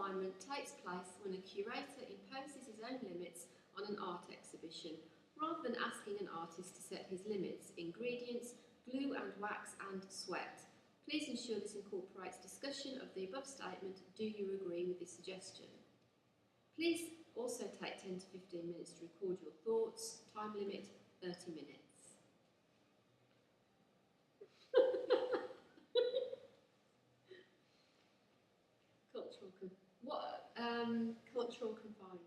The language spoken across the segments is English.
confinement takes place when a curator imposes his own limits on an art exhibition, rather than asking an artist to set his limits, ingredients, glue and wax and sweat. Please ensure this incorporates discussion of the above statement. Do you agree with this suggestion? Please also take 10 to 15 minutes to record your thoughts. Time limit 30 minutes. Cultural confinement.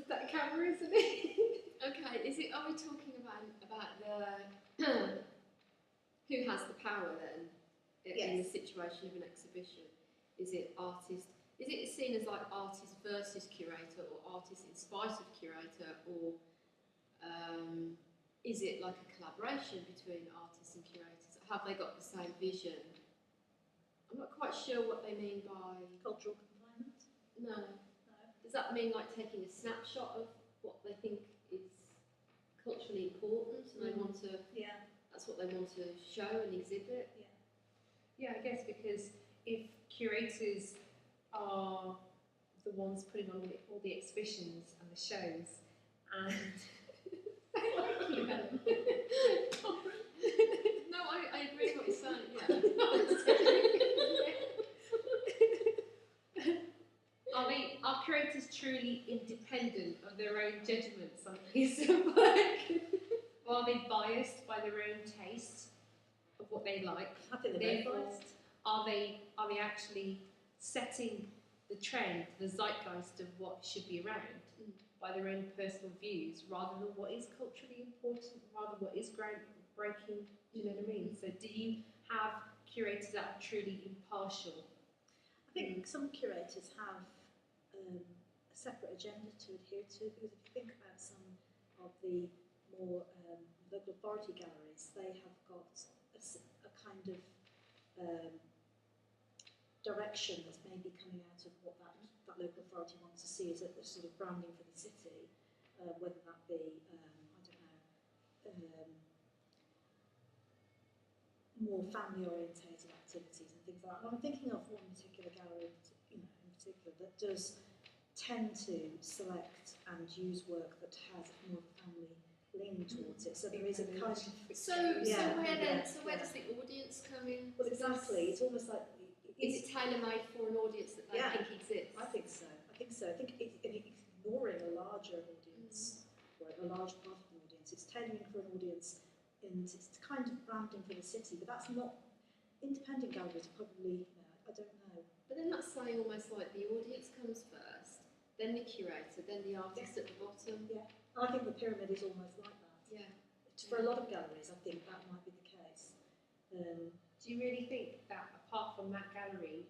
That camera, isn't it? Okay, is it? Are we talking about the who has the power then in the situation of an exhibition? Is it artist? Is it seen as like artist versus curator, or artist in spite of curator, or is it like a collaboration between artists and curators? Have they got the same vision? I'm not quite sure what they mean by Cultural confinement? No. Does that mean like taking a snapshot of what they think is culturally important, and they want to? Yeah. That's what they want to show and exhibit. Yeah. Yeah, I guess because if curators are the ones putting on all the exhibitions and the shows, and No, I agree with what you're saying. Yeah. Are curators truly independent of their own judgments on a piece of work? Or are they biased by their own taste of what they like? I think they're Therefore, biased. are they actually setting the trend, the zeitgeist of what should be around by their own personal views, rather than what is culturally important, rather what is groundbreaking? Do you know what I mean? So do you have curators that are truly impartial? I think some curators have a separate agenda to adhere to, because if you think about some of the more local authority galleries, they have got a kind of direction that's maybe coming out of what that local authority wants to see as a sort of branding for the city, whether that be, more family orientated activities and things like that. And I'm thinking of one particular gallery, in particular, that does tend to select and use work that has more of a family lean towards it. So there is a kind of So where does the audience come in? Well, exactly. It's almost like is it tailor-made for an audience that they think exists? I think so. I think it's ignoring a larger audience, or a large part of the audience. It's tailoring for an audience, and it's kind of branding for the city. But that's not. Independent galleries probably. I don't know. But then that's saying almost like the audience comes first, then the curator, then the artist at the bottom. Yeah. I think the pyramid is almost like that. Yeah. For a lot of galleries, I think that might be the case. Do you really think that, apart from that gallery,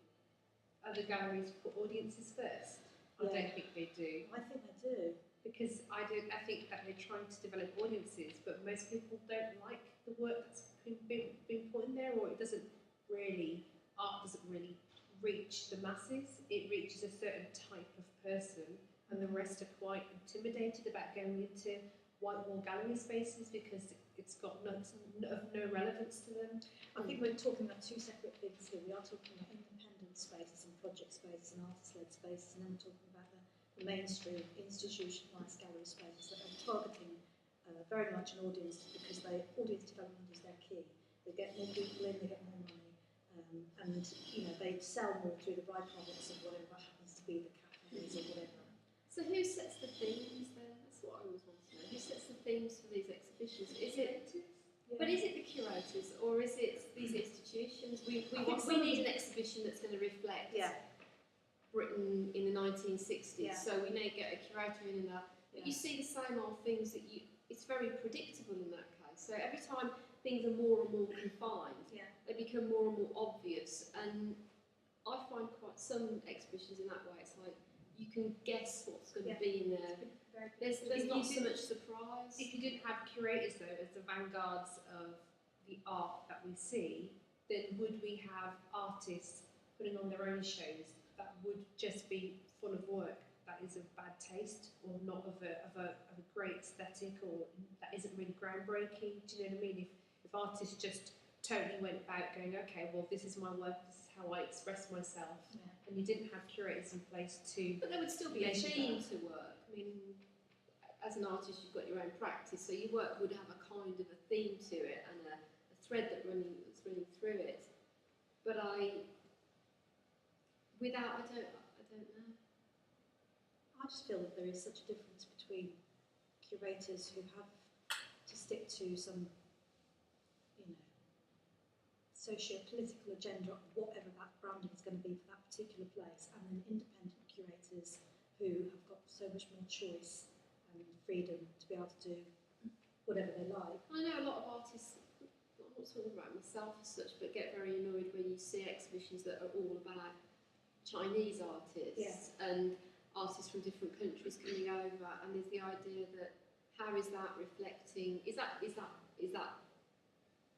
other galleries put audiences first? I don't think they do. I think they do. Because I think that they're trying to develop audiences, but most people don't like the work that's been put in there, or art doesn't really reach the masses. It reaches a certain type of person, and the rest are quite intimidated about going into white wall gallery spaces because it's got no relevance to them. I think we're talking about two separate things here. We are talking about independent spaces and project spaces and artist-led spaces, and then we're talking about the mainstream institutionalised gallery spaces that are targeting very much an audience, because audience development is their key. They get more people in, they get more money, and they sell more through the byproducts of whatever happens to be the cafes or whatever. So who sets the themes then? That's what I always want to know. Who sets the themes for these exhibitions? Is it? Yeah. But is it the curators, or is it these institutions? We need an exhibition that's going to reflect Britain in the 1960s. Yeah. So we need to get a curator in that. But you see the same old things it's very predictable in that case. So every time things are more and more confined, they become more and more obvious. And I find quite some exhibitions in that way. It's like you can guess what's going to be in there. There's not so much surprise. If you didn't have curators, though, as the vanguards of the art that we see, then would we have artists putting on their own shows that would just be full of work that is of bad taste or not of a great aesthetic or that isn't really groundbreaking? Do you know what I mean? If artists just totally went about going, okay, well, this is my work, this is how I express myself, and you didn't have curators in place to... But there would still be a theme to work. I mean, as an artist, you've got your own practice, so your work would have a kind of a theme to it and a thread that's running through it. But I don't know. I just feel that there is such a difference between curators who have to stick to some, you know, socio-political agenda of whatever that branding is going to be for that particular place, and then independent curators who have got so much more choice and freedom to be able to do whatever they like. I know a lot of artists, I'm not talking about myself as such, but get very annoyed when you see exhibitions that are all about Chinese artists and artists from different countries coming over, and there's the idea that how is that reflecting? Is that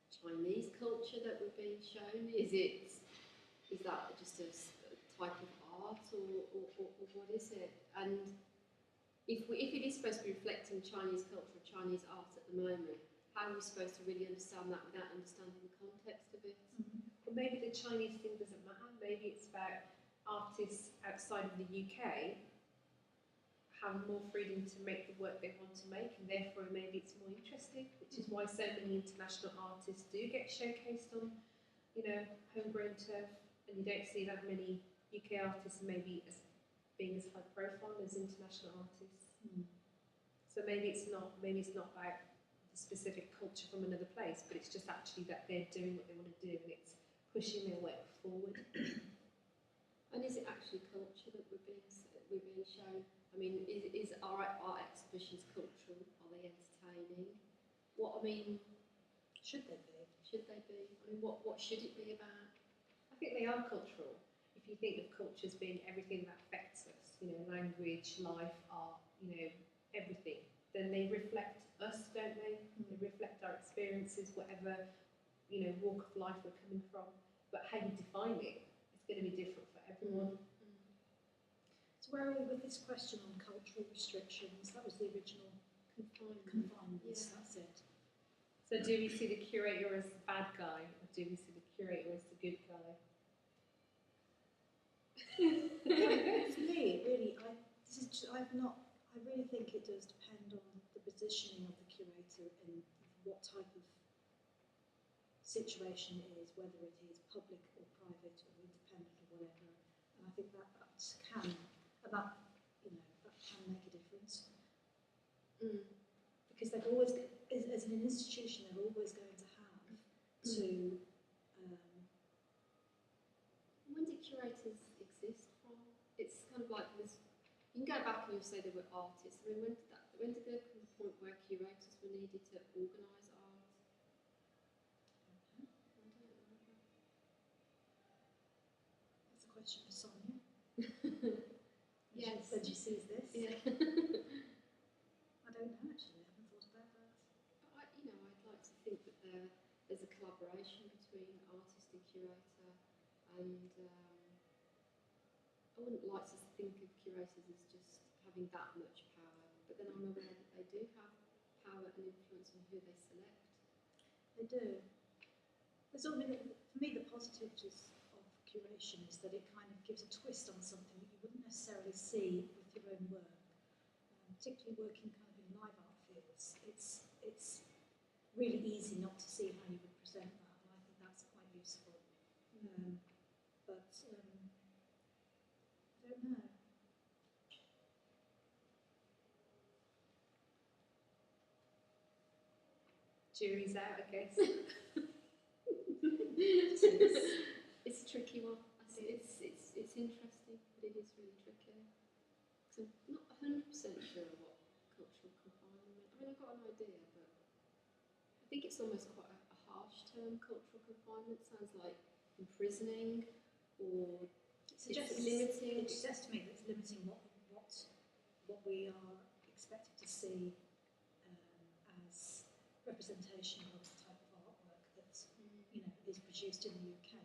Chinese culture that we're being shown? Is that just a type of art, or what is it? And if it is supposed to be reflecting Chinese culture or Chinese art at the moment, how are we supposed to really understand that without understanding the context of it? Well, maybe the Chinese thing doesn't matter. Maybe it's about artists outside of the UK have more freedom to make the work they want to make, and therefore maybe it's more interesting, which is why so many international artists do get showcased on, you know, homegrown turf, and you don't see that many UK artists maybe being as high profile as international artists. So maybe it's not about the specific culture from another place, but it's just actually that they're doing what they want to do, and it's pushing their work forward. And is it actually culture that we're being shown? I mean, is our art exhibitions cultural? Are they entertaining? Should they be? I mean, what should it be about? I think they are cultural. If you think of culture as being everything that affects us, you know, language, life, art, you know, everything, then they reflect us, don't they? They reflect our experiences, whatever, you know, walk of life we're coming from. But how you define it is going to be different for everyone. So where are we with this question on cultural restrictions? That was the original confinements. Yeah. That's it. So do we see the curator as the bad guy, or do we see the curator as the good guy? For me, really, I really think it does depend on the positioning of the curator and what type of situation it is, whether it is public or private or independent or whatever. And I think that can make a difference. Because they've always, as an institution, they're always going to have to. When did curators exist from? It's kind of like this. You can go back and you'll say they were artists. I mean, when did there come a point where curators were needed to organise art? I don't know. That's a question for Sonia. Yes. When she sees this. Yeah. I don't know, actually. I haven't thought about that. But I'd like to think that there's a collaboration between artist and curator, and I wouldn't like to think of curators as just having that much power, but then I'm aware that they do have power and influence on who they select. They do. For me, the positives of curation is that it kind of gives a twist on something that you wouldn't necessarily see with your own work, particularly working kind of in live art fields. It's really easy not to see how you would present that, and I think that's quite useful. But I don't know. Jury's out, I guess. It's a tricky one. It's interesting, but it is really tricky. So I'm not 100% sure what cultural confinement. I mean, I've got an idea, but I think it's almost quite a harsh term. Cultural confinement sounds like imprisoning, or it's limiting. It suggests to me that it's limiting what we are expected to see as representation of the type of artwork that is produced. used in the UK.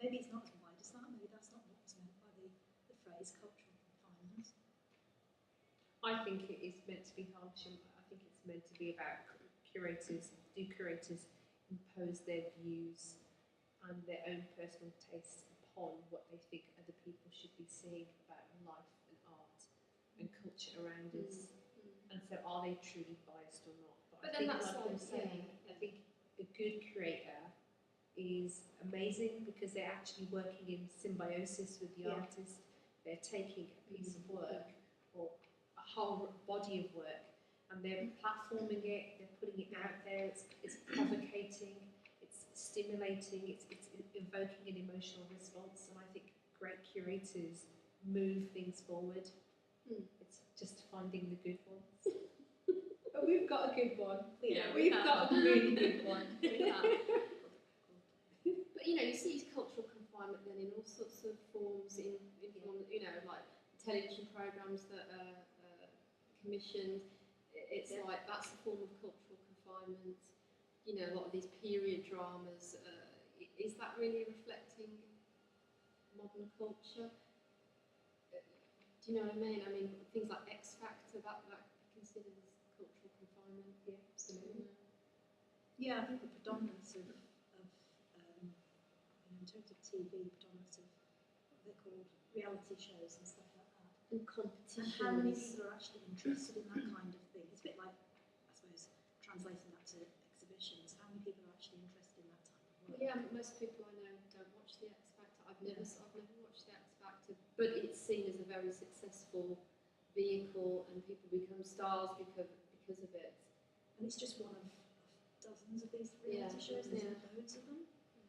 Maybe it's not as wide as that. Maybe that's not what's meant by the phrase cultural confinement. I think it is meant to be harsh, and I think it's meant to be about curators. Do curators impose their views and their own personal tastes upon what they think other people should be seeing about life and art and culture around us? And so, are they truly biased or not? But I then think, that's like you're saying, I think a good curator is amazing because they're actually working in symbiosis with the artist. They're taking a piece of work or a whole body of work and they're platforming it, they're putting it out there, it's provocating, it's stimulating, it's evoking an emotional response, and I think great curators move things forward. It's just finding the good ones. But we've got a good one. Yeah, we've got a really good one. We have. But you see cultural confinement then in all sorts of forms, in form, like television programmes that are commissioned. It's like that's a form of cultural confinement. A lot of these period dramas. Is that really reflecting modern culture? Do you know what I mean? I mean, things like X Factor, that could be considered as cultural confinement. Yeah, absolutely. Yeah, I think the predominance of in terms of TV, predominance of what they're called reality shows and stuff like that. And competitions. And how many people are actually interested in that kind of thing? It's a bit like, I suppose, translating that to exhibitions. How many people are actually interested in that type of work? Yeah, most people I know don't watch the X Factor. I've never watched the X Factor, but it's seen as a very successful vehicle, and people become stars because of it. And it's just one of dozens of these reality shows. There's loads of them.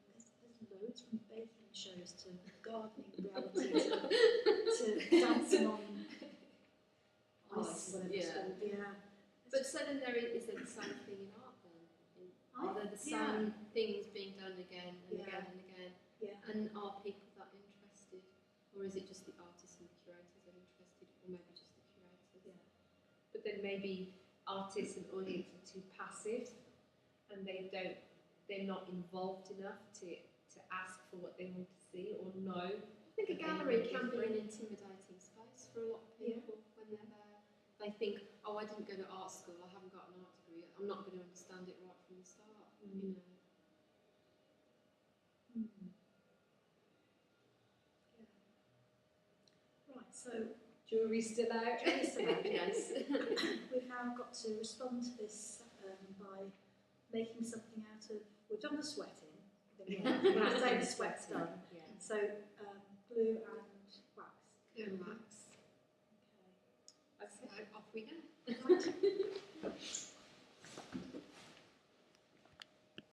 There's loads, from baking shows to gardening reality to dancing on ice, whatever it's called. Yeah. But so then is there the same thing in art then? Are there the same things being done again and again and again? Yeah. And are people that interested? Or is it just the artists and the curators that are interested? Or maybe just the curators? Yeah. But then maybe artists and audience are too passive and they're not involved enough to ask for what they want to see or know. I think a gallery can be an intimidating space for a lot of people when they're there. They think, oh, I didn't go to art school, I haven't got an art degree, I'm not going to understand it right from the start. Yeah. Right, so jury's still out. Yes. We've now got to respond to this by making something out of. We've done the sweating. Let's say the sweat's done. Yeah. So glue and wax. Glue and wax. Okay. So off we go. Right.